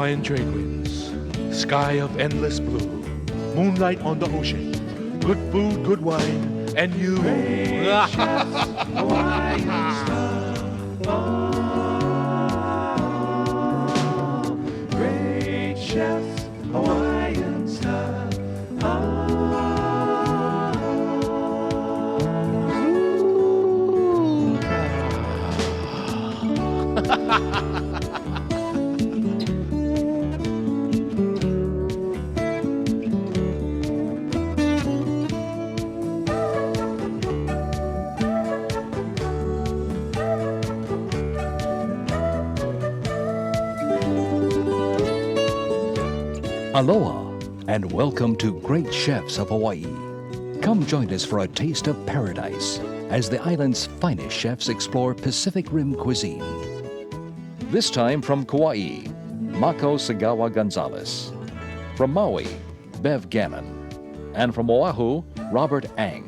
Hawaiian trade winds, sky of endless blue, moonlight on the ocean, good food, good wine, and you. Hawaiian stuff. Oh, great chefs, Hawaiian stuff. Aloha, and welcome to Great Chefs of Hawaii. Come join us for a taste of paradise as the island's finest chefs explore Pacific Rim cuisine. This time from Kauai, Mako Segawa-Gonzales. From Maui, Bev Gannon. And from Oahu, Robert Ang.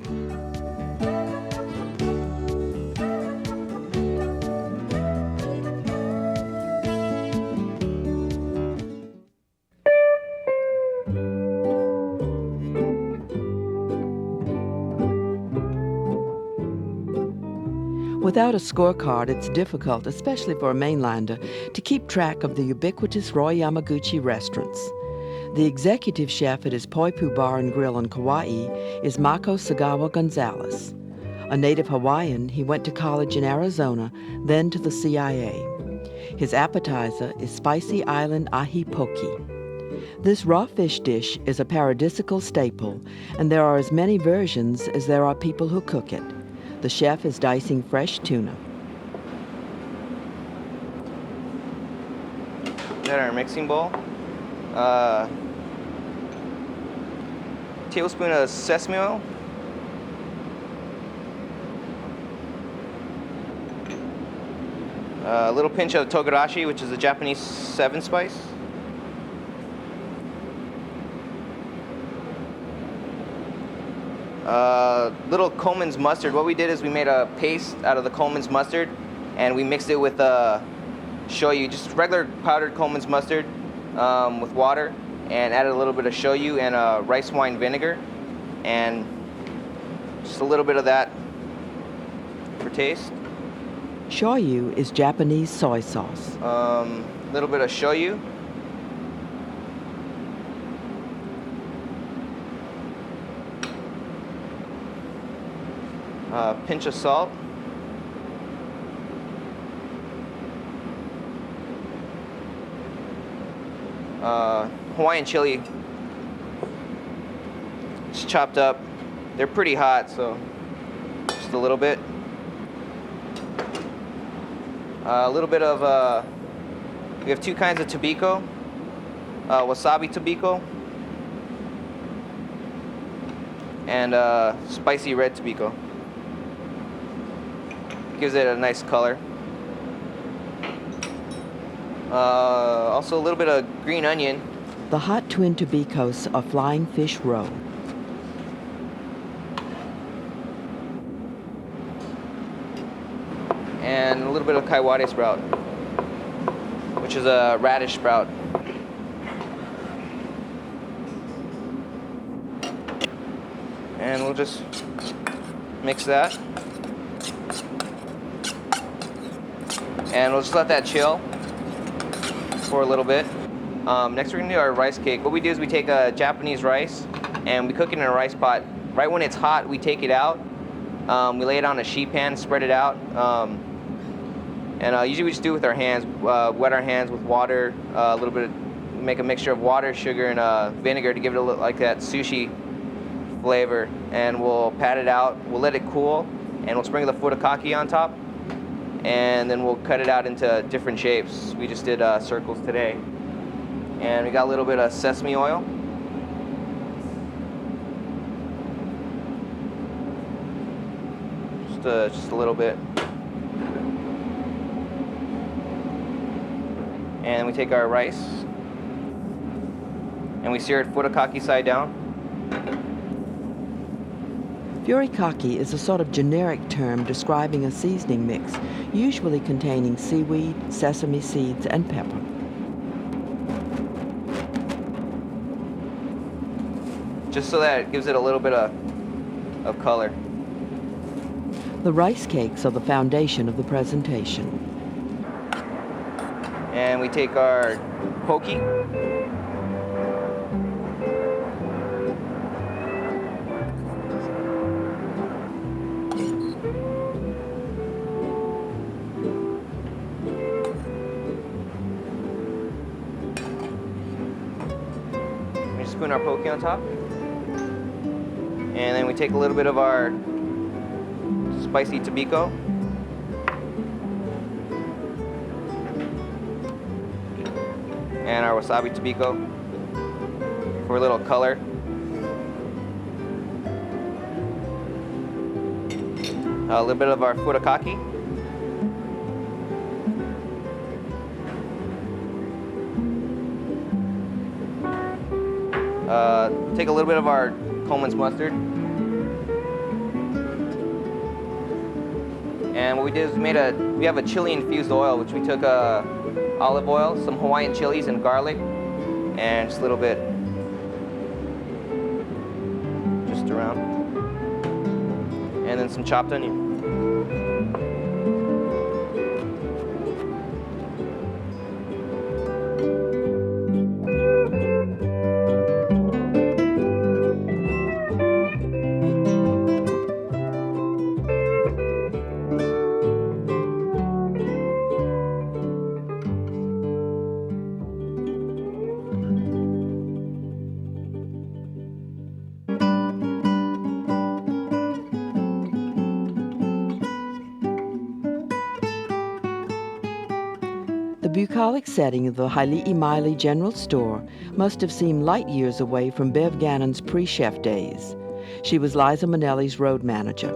Without a scorecard, it's difficult, especially for a mainlander, to keep track of the ubiquitous Roy Yamaguchi restaurants. The executive chef at his Poipu Bar and Grill in Kauai is Mako Segawa-Gonzales. A native Hawaiian, he went to college in Arizona, then to the CIA. His appetizer is spicy island ahipoki. This raw fish dish is a paradisical staple, and there are as many versions as there are people who cook it. The chef is dicing fresh tuna. Got our mixing bowl. Tablespoon of sesame oil. A little pinch of togarashi, which is a Japanese 7 spice. Little Coleman's mustard. What we did is we made a paste out of the Coleman's mustard, and we mixed it with shoyu, just regular powdered Coleman's mustard with water, and added a little bit of shoyu and rice wine vinegar, and just a little bit of that for taste. Shoyu is Japanese soy sauce. A little bit of shoyu. Pinch of salt. Hawaiian chili. Just chopped up. They're pretty hot, so just a little bit. A little bit of, we have 2 kinds of Tobiko. Wasabi Tobiko. And spicy red Tobiko. Gives it a nice color. Also a little bit of green onion. The hot twin Tobikos are flying fish roe. And a little bit of kaiwade sprout, which is a radish sprout. And we'll just mix that. And we'll just let that chill for a little bit. Next we're gonna do our rice cake. What we do is we take a Japanese rice and we cook it in a rice pot. Right when it's hot, we take it out. We lay it on a sheet pan, spread it out. Usually we just do it with our hands, wet our hands with water, a little bit, make a mixture of water, sugar, and vinegar to give it a little like that sushi flavor. And we'll pat it out, we'll let it cool, and we'll sprinkle the furikaki on top. And then we'll cut it out into different shapes. We just did circles today. And we got a little bit of sesame oil. Just a little bit. And we take our rice and we sear it furikaki side down. Furikaki is a sort of generic term describing a seasoning mix, usually containing seaweed, sesame seeds, and pepper. just so that it gives it a little bit of color. The rice cakes are the foundation of the presentation. And we take our poki. We spoon our poki on top. And then we take a little bit of our spicy Tobiko. And our wasabi Tobiko for a little color. A little bit of our Furikaki. Take a little bit of our Coleman's mustard. And what we did is we have a chili infused oil, which we took olive oil, some Hawaiian chilies and garlic, and just a little bit just around. And then some chopped onion. The bucolic setting of the Haliimaile General Store must have seemed light years away from Bev Gannon's pre-chef days. She was Liza Minnelli's road manager.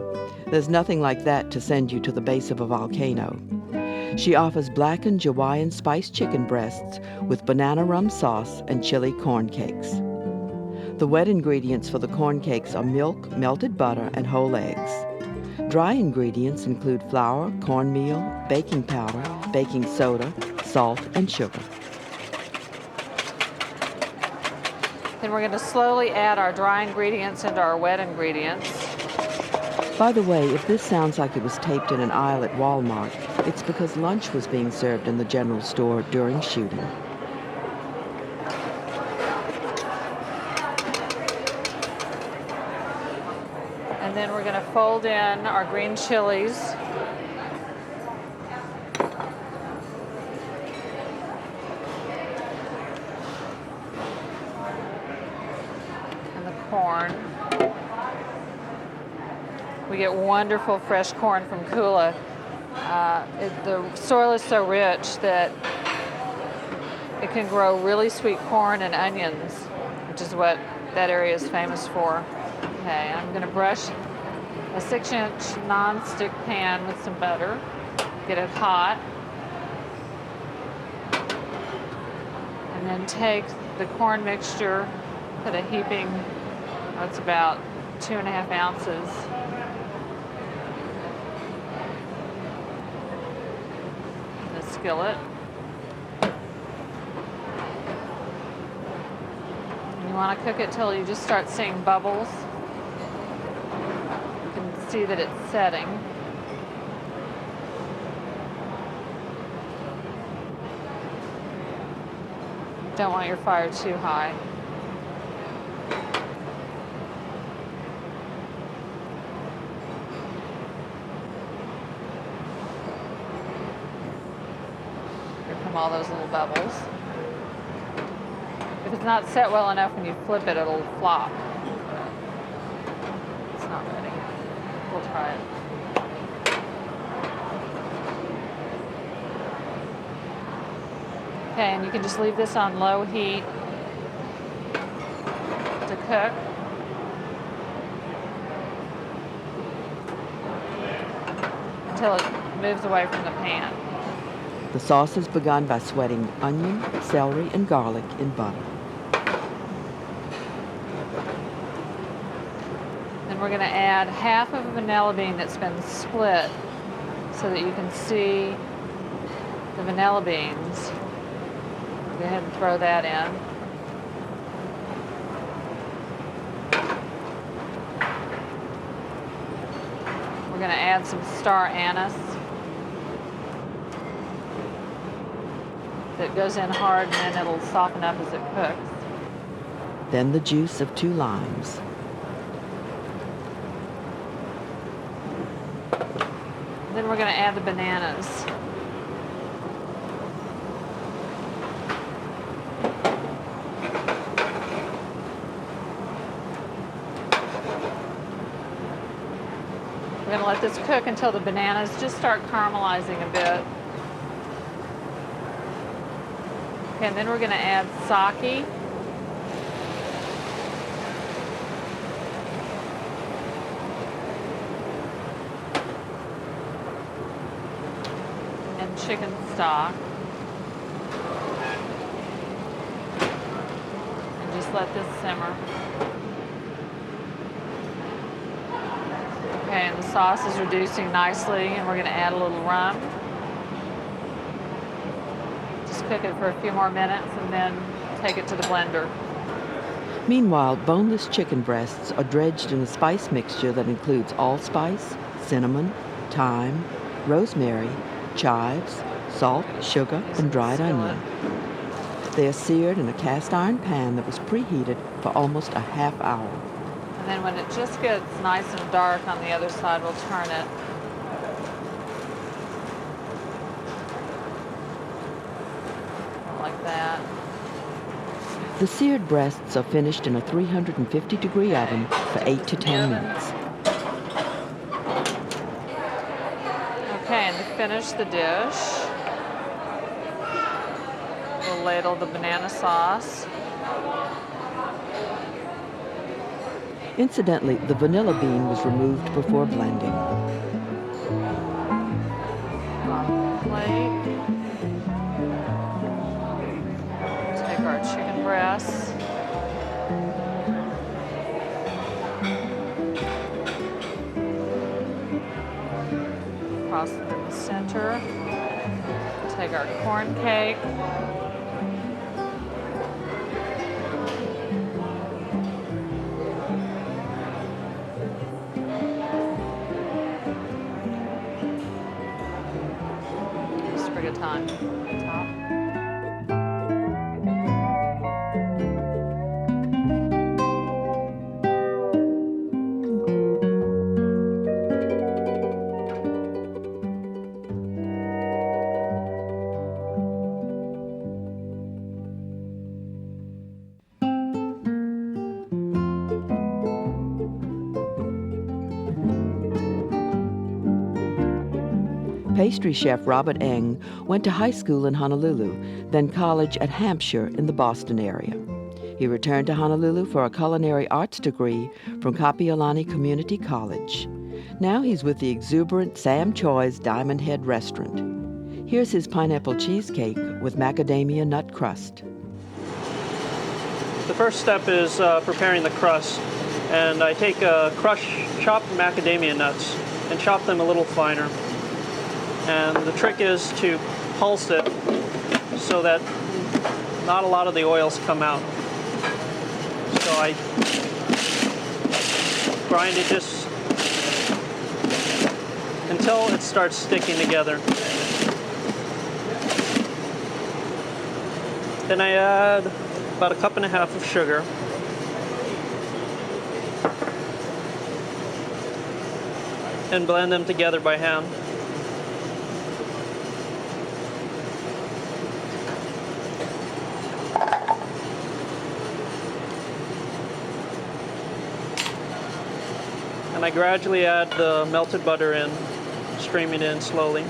There's nothing like that to send you to the base of a volcano. She offers blackened Jawaiian spiced chicken breasts with BananaRum sauce and chili corn cakes. The wet ingredients for the corn cakes are milk, melted butter, and whole eggs. Dry ingredients include flour, cornmeal, baking powder, baking soda, salt, and sugar. Then we're going to slowly add our dry ingredients into our wet ingredients. By the way, if this sounds like it was taped in an aisle at Walmart, it's because lunch was being served in the general store during shooting. And then we're going to fold in our green chilies. And the corn. We get wonderful fresh corn from Kula. The soil is so rich that it can grow really sweet corn and onions, which is what that area is famous for. Okay, I'm going to brush a 6-inch non-stick pan with some butter. Get it hot. And then take the corn mixture, put a heaping, that's about 2.5 ounces. In the skillet. And you want to cook it till you just start seeing bubbles. See that it's setting. Don't want your fire too high. Here come all those little bubbles. If it's not set well enough, when you flip it, it'll flop. It's not ready. We'll try it. Okay, and you can just leave this on low heat to cook. Until it moves away from the pan. The sauce is begun by sweating onion, celery, and garlic in butter. Then we're going to add half of a vanilla bean that's been split so that you can see the vanilla beans. Go ahead and throw that in. going to add some star anise. That goes in hard and then it'll soften up as it cooks. Then the juice of 2 limes. Then we're going to add the bananas. We're going to let this cook until the bananas just start caramelizing a bit. Okay, and then we're going to add sake. And chicken stock. And just let this simmer. Okay, and the sauce is reducing nicely, and we're going to add a little rum. Just cook it for a few more minutes and then take it to the blender. Meanwhile, boneless chicken breasts are dredged in a spice mixture that includes allspice, cinnamon, thyme, rosemary, chives, salt, sugar, and dried onion. They are seared in a cast iron pan that was preheated for almost a half hour. And then when it just gets nice and dark on the other side, we'll turn it. Like that. The seared breasts are finished in a 350-degree oven for 8 to 10 minutes. Okay, and to finish the dish, we'll ladle the banana sauce. Incidentally, the vanilla bean was removed before blending. On the plate. Take our chicken breasts. Cross them in the center. Take our corn cake. Sprig of thyme on top. Pastry chef Robert Eng went to high school in Honolulu, then college at Hampshire in the Boston area. He returned to Honolulu for a culinary arts degree from Kapiolani Community College. Now he's with the exuberant Sam Choy's Diamond Head restaurant. Here's his pineapple cheesecake with macadamia nut crust. The first step is preparing the crust, and I take chopped macadamia nuts and chop them a little finer. And the trick is to pulse it so that not a lot of the oils come out. So I grind it just until it starts sticking together. Then I add about 1.5 cups of sugar. And blend them together by hand. And I gradually add the melted butter in, streaming it in slowly.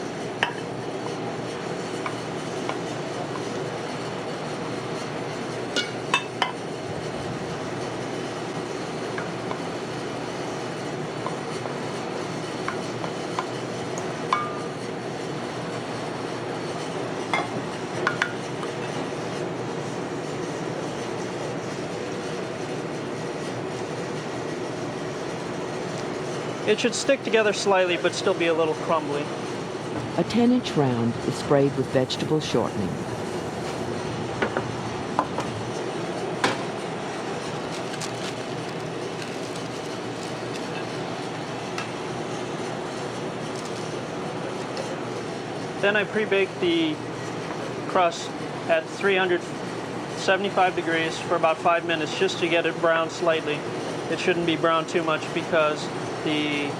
It should stick together slightly, but still be a little crumbly. A 10-inch round is sprayed with vegetable shortening. Then I pre-bake the crust at 375 degrees for about 5 minutes just to get it browned slightly. It shouldn't be browned too much because it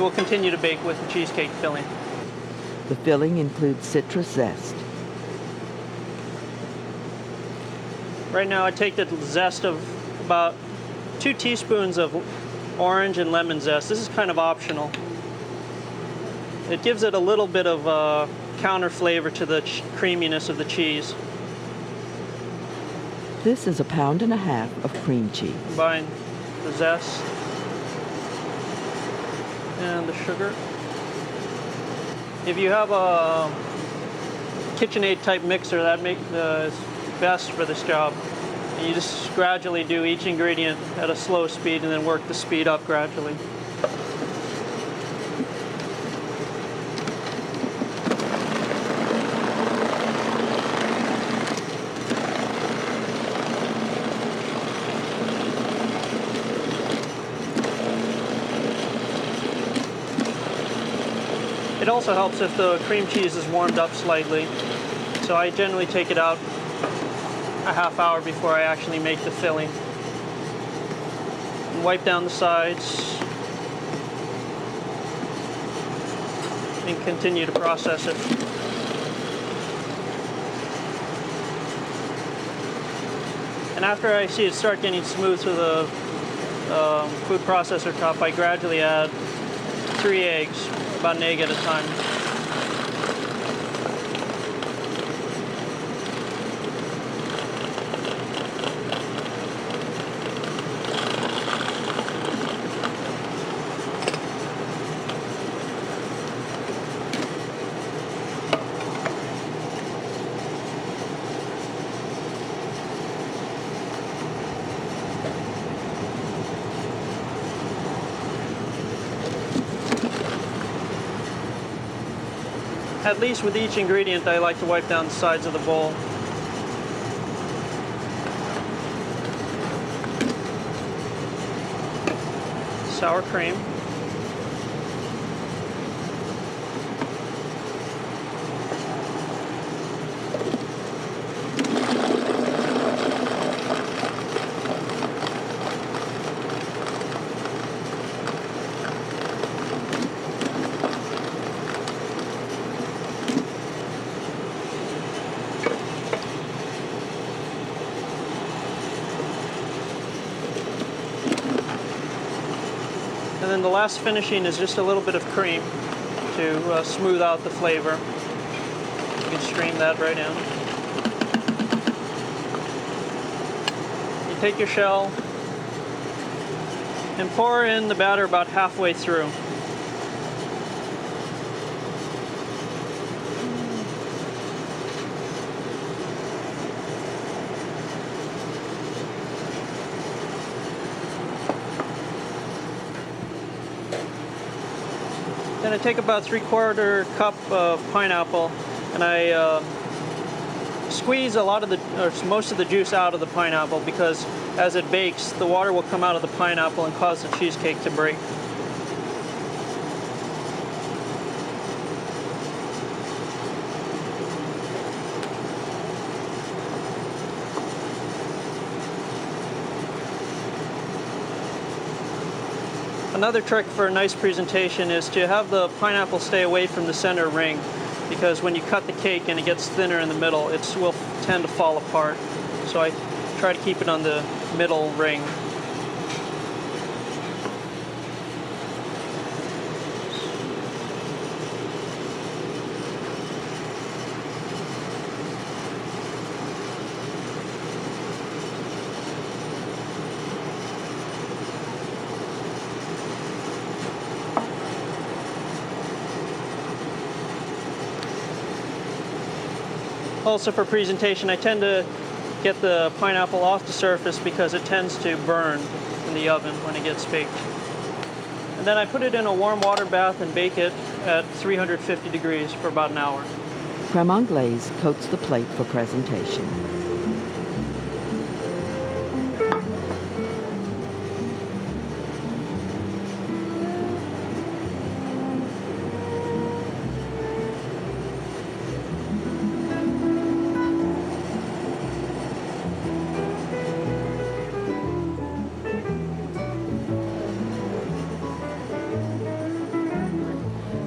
will continue to bake with the cheesecake filling. The filling includes citrus zest. Right now I take the zest of about 2 teaspoons of orange and lemon zest. This is kind of optional. It gives it a little bit of counter flavor to the creaminess of the cheese. This is 1.5 pounds of cream cheese. Combine the zest and the sugar. If you have a KitchenAid type mixer, that is best for this job. And you just gradually do each ingredient at a slow speed and then work the speed up gradually. It also helps if the cream cheese is warmed up slightly. So I generally take it out a half hour before I actually make the filling. And wipe down the sides and continue to process it. And after I see it start getting smooth to the food processor top, I gradually add 3 eggs. About an egg at a time. At least with each ingredient, I like to wipe down the sides of the bowl. Sour cream. And then the last finishing is just a little bit of cream to smooth out the flavor. You can stream that right in. You take your shell and pour in the batter about halfway through. Then I take about 3/4 cup of pineapple and I squeeze most of the juice out of the pineapple because as it bakes, the water will come out of the pineapple and cause the cheesecake to break. Another trick for a nice presentation is to have the pineapple stay away from the center ring, because when you cut the cake and it gets thinner in the middle, it will tend to fall apart. So I try to keep it on the middle ring. Also for presentation, I tend to get the pineapple off the surface because it tends to burn in the oven when it gets baked. And then I put it in a warm water bath and bake it at 350 degrees for about an hour. Creme anglaise coats the plate for presentation.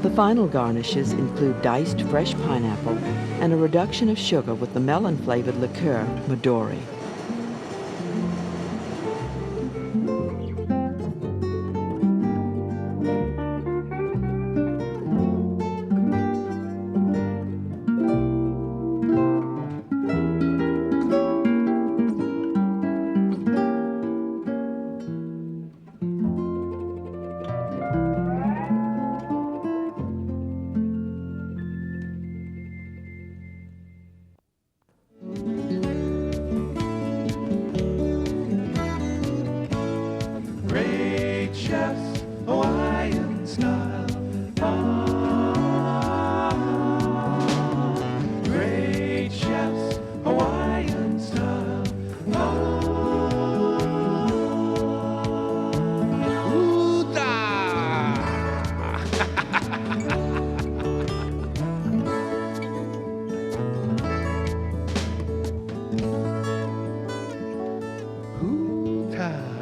The final garnishes include diced fresh pineapple and a reduction of sugar with the melon-flavored liqueur Midori. Great chefs, Hawaiian style. Great chefs, Hawaiian style. Huta.